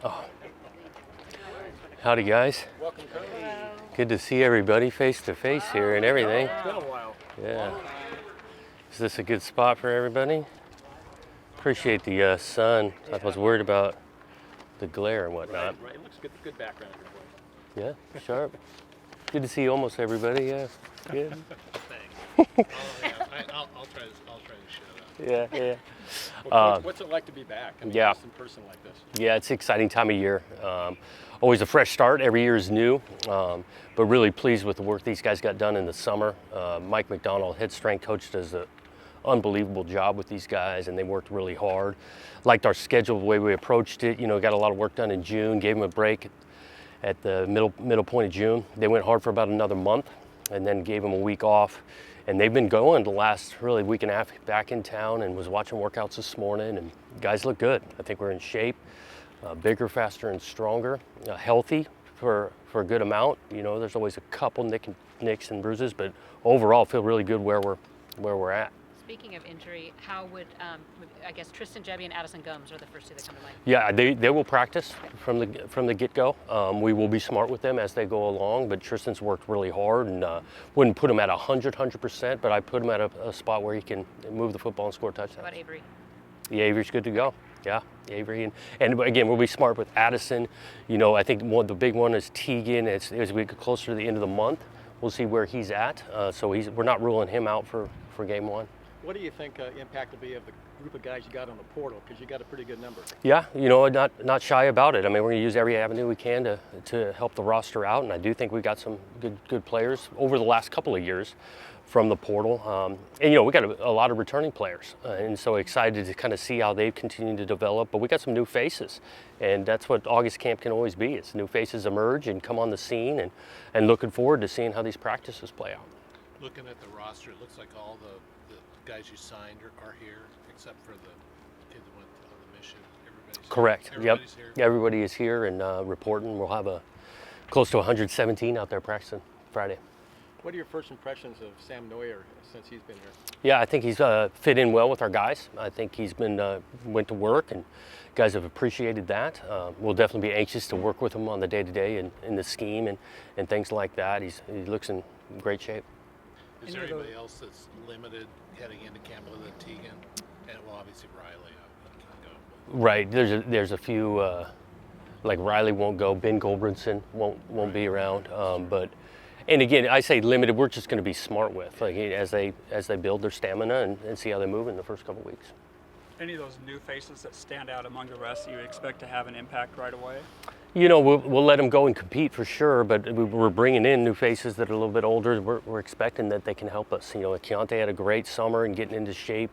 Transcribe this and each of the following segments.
Oh. Howdy, guys. Welcome, Coach. Good to see everybody face to face here and everything. It's been a while. Yeah. Is this a good spot for everybody? Appreciate the sun. I was worried about the glare and whatnot. Right. It looks good background here, boy. Yeah, sharp. Good to see almost everybody. Yeah. Good. Thanks. I'll try to show that. Yeah. Well, Coach, what's it like to be back? I mean, yeah. just in person like this. Yeah, it's an exciting time of year. Always a fresh start. Every year is new, but really pleased with the work these guys got done in the summer. Mike McDonald, head strength coach, does an unbelievable job with these guys, and they worked really hard. Liked our schedule, the way we approached it. You know, got a lot of work done in June, gave them a break at the middle point of June. They went hard for about another month, and then gave them a week off. And they've been going the last really week and a half back in town, and was watching workouts this morning, and guys look good. I think we're in shape, bigger, faster, and stronger, healthy for a good amount. You know, there's always a couple nicks and bruises, but overall feel really good where we're at. Speaking of injury, how would, I guess Tristan Jebby and Addison Gums are the first two that come to mind? Yeah, they will practice from the get-go. We will be smart with them as they go along, but Tristan's worked really hard, and wouldn't put him at 100%, but I put him at a spot where he can move the football and score touchdowns. How about Avery? Yeah, Avery's good to go. Yeah, Avery. And again, we'll be smart with Addison. You know, I think the big one is Teagan. As we get closer to the end of the month, we'll see where he's at. So we're not ruling him out for game one. What do you think impact will be of the group of guys you got on the portal? Because you got a pretty good number. Yeah, you know, not shy about it. I mean, we're going to use every avenue we can to help the roster out, and I do think we got some good players over the last couple of years from the portal. And, you know, we got a lot of returning players, and so excited to kind of see how they've continued to develop. But we got some new faces, and that's what August camp can always be. It's new faces emerge and come on the scene, and looking forward to seeing how these practices play out. Looking at the roster, it looks like all the guys you signed are here, except for the kid that went on the mission. Everybody's Correct. Here. Everybody's Yep. here. Everybody is here and reporting. We'll have close to 117 out there practicing Friday. What are your first impressions of Sam Neuer since he's been here? Yeah, I think he's fit in well with our guys. I think he's went to work, and guys have appreciated that. We'll definitely be anxious to work with him on the day-to-day and in the scheme and things like that. He looks in great shape. Is there anybody else that's limited heading into camp other than Teagan? And well, obviously Riley can go. Right. There's a few like Riley won't go. Ben Goldbrinson won't be around. And again, I say limited. We're just going to be smart with as they build their stamina and see how they move in the first couple weeks. Any of those new faces that stand out among the rest you expect to have an impact right away? You know, we'll let them go and compete for sure, but we're bringing in new faces that are a little bit older. We're expecting that they can help us. You know, Keontae had a great summer and getting into shape.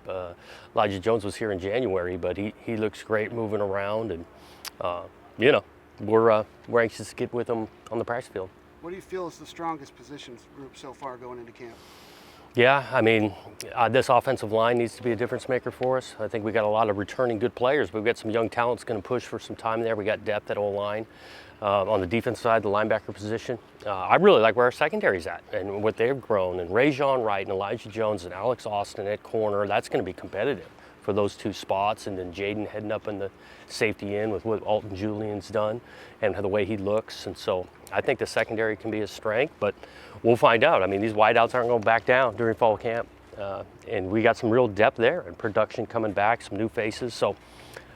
Elijah Jones was here in January, but he looks great moving around, and you know, we're anxious to get with him on the practice field. What do you feel is the strongest positions group so far going into camp? Yeah, I mean, this offensive line needs to be a difference maker for us. I think we got a lot of returning good players, but we've got some young talents going to push for some time there. We got depth at O-line. On the defense side, the linebacker position. I really like where our secondary's at and what they've grown. And Rajon Wright and Elijah Jones and Alex Austin at corner, that's going to be competitive for those two spots. And then Jaden heading up in the safety end with what Alton Julian's done and the way he looks. And so I think the secondary can be a strength, but we'll find out. I mean, these wideouts aren't going to back down during fall camp. And we got some real depth there and production coming back, some new faces. So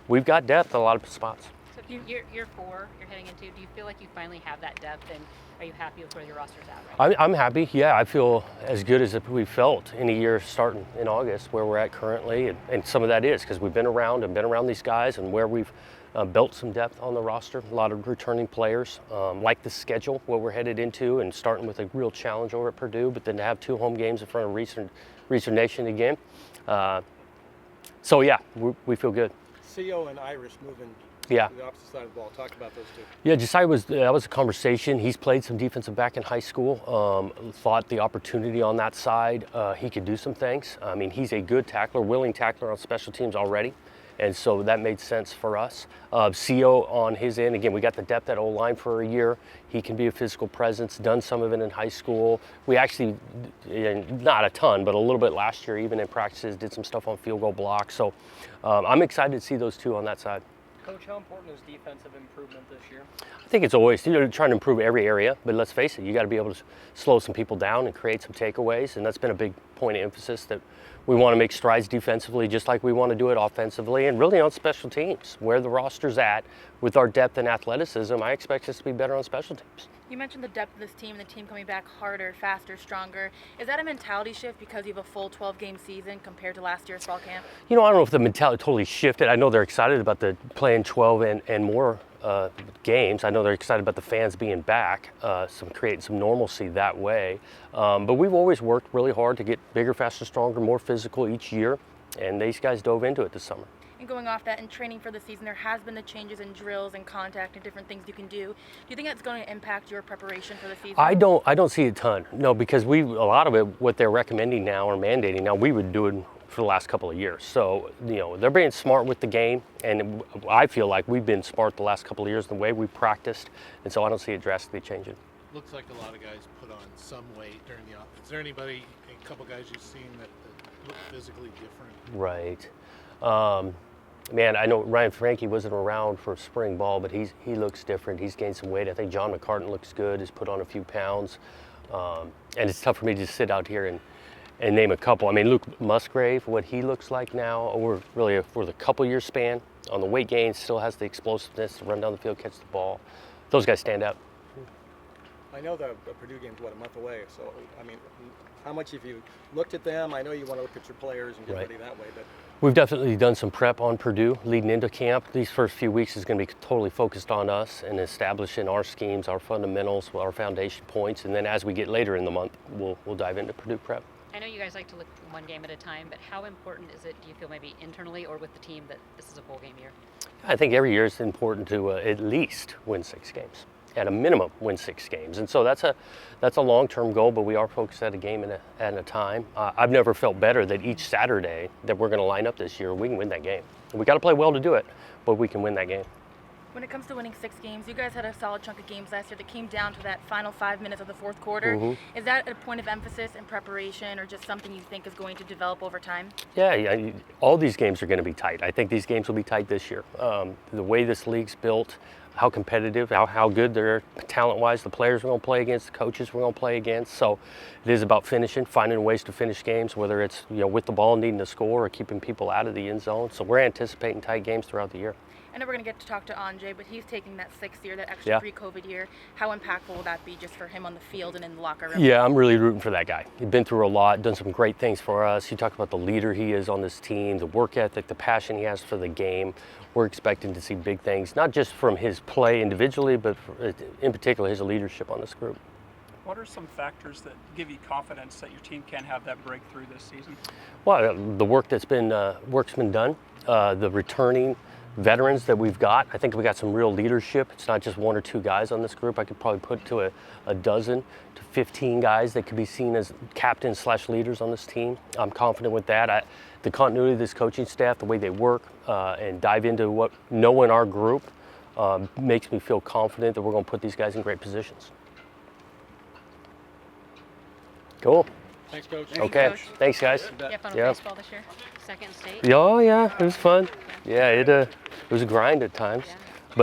we've got depth at a lot of spots. So you're four, you're heading into, do you feel like you finally have that depth, and are you happy with where your roster's at right now? I'm happy. Yeah, I feel as good as we felt in a year starting in August where we're at currently. And some of that is because we've been around these guys and where we've built some depth on the roster, a lot of returning players. Like the schedule, what we're headed into, and starting with a real challenge over at Purdue, but then to have 2 home games in front of Reeser Nation again. So yeah, we feel good. CO and Irish moving Yeah. to the opposite side of the ball. Talk about those two. Yeah, Josiah that was a conversation. He's played some defensive back in high school. Thought the opportunity on that side, he could do some things. I mean, he's a good tackler, willing tackler on special teams already. And so that made sense for us. CO on his end, again, we got the depth at O-line for a year. He can be a physical presence, done some of it in high school. We actually, not a ton, but a little bit last year, even in practices, did some stuff on field goal blocks. So I'm excited to see those two on that side. Coach, how important is defensive improvement this year? I think it's always, trying to improve every area, but let's face it, you got to be able to slow some people down and create some takeaways, and that's been a big point of emphasis, that we want to make strides defensively just like we want to do it offensively, and really on special teams. Where the roster's at with our depth and athleticism, I expect us to be better on special teams. You mentioned the depth of this team and the team coming back harder, faster, stronger. Is that a mentality shift because you have a full 12-game season compared to last year's fall camp? I don't know if the mentality totally shifted. I know they're excited about the playing 12 and more games. I know they're excited about the fans being back, creating some normalcy that way. But we've always worked really hard to get bigger, faster, stronger, more physical each year, and these guys dove into it this summer. And going off that, in training for the season, there has been the changes in drills and contact and different things you can do. Do you think that's going to impact your preparation for the season? I don't see a ton. No, because a lot of it, what they're recommending now or mandating now, we would do it for the last couple of years. So, they're being smart with the game, and I feel like we've been smart the last couple of years in the way we practiced, and so I don't see it drastically changing. Looks like a lot of guys put on some weight during the off. Is there anybody, a couple guys you've seen that look physically different? Right. Man, I know Ryan Frankie wasn't around for spring ball, but he looks different. He's gained some weight. I think John McCartan looks good. He's put on a few pounds. And it's tough for me to just sit out here and name a couple. I mean, Luke Musgrave, what he looks like now, over really for the couple year span on the weight gain, still has the explosiveness to run down the field, catch the ball. Those guys stand out. I know the Purdue game's, a month away, so, I mean, how much have you looked at them? I know you want to look at your players and get ready that way, but... We've definitely done some prep on Purdue leading into camp. These first few weeks is going to be totally focused on us and establishing our schemes, our fundamentals, our foundation points, and then as we get later in the month, we'll dive into Purdue prep. I know you guys like to look one game at a time, but how important is it, do you feel, maybe internally or with the team, that this is a bowl game year? I think every year it's important to at least win 6 games. At a minimum, win 6 games, and so that's a long-term goal. But we are focused at a game at a time. I've never felt better that each Saturday that we're going to line up this year, we can win that game. We got to play well to do it, but we can win that game. When it comes to winning 6 games, you guys had a solid chunk of games last year that came down to that final 5 minutes of the fourth quarter. Mm-hmm. Is that a point of emphasis in preparation, or just something you think is going to develop over time? Yeah, all these games are going to be tight. I think these games will be tight this year. The way this league's built, how competitive, how good they're talent-wise, the players we're going to play against, the coaches we're going to play against. So it is about finishing, finding ways to finish games, whether it's with the ball needing to score or keeping people out of the end zone. So we're anticipating tight games throughout the year. I know we're going to get to talk to Andre, but he's taking that 6th year, that extra pre-COVID year. How impactful will that be just for him on the field and in the locker room? Yeah, I'm really rooting for that guy. He's been through a lot, done some great things for us. You talk about the leader he is on this team, the work ethic, the passion he has for the game. We're expecting to see big things, not just from his play individually, but in particular his leadership on this group. What are some factors that give you confidence that your team can have that breakthrough this season? Well, the work's been done, the returning veterans that we've got. I think we got some real leadership. It's not just 1 or 2 guys on this group. I could probably put to a dozen to 15 guys that could be seen as captains/leaders on this team. I'm confident with that. The continuity of this coaching staff, the way they work and dive into knowing our group makes me feel confident that we're going to put these guys in great positions. Cool. Thanks, Coach. Okay. Thanks, guys. You have fun with baseball this year? Second state? Oh, yeah. It was fun. Yeah, it was a grind at times. Yeah.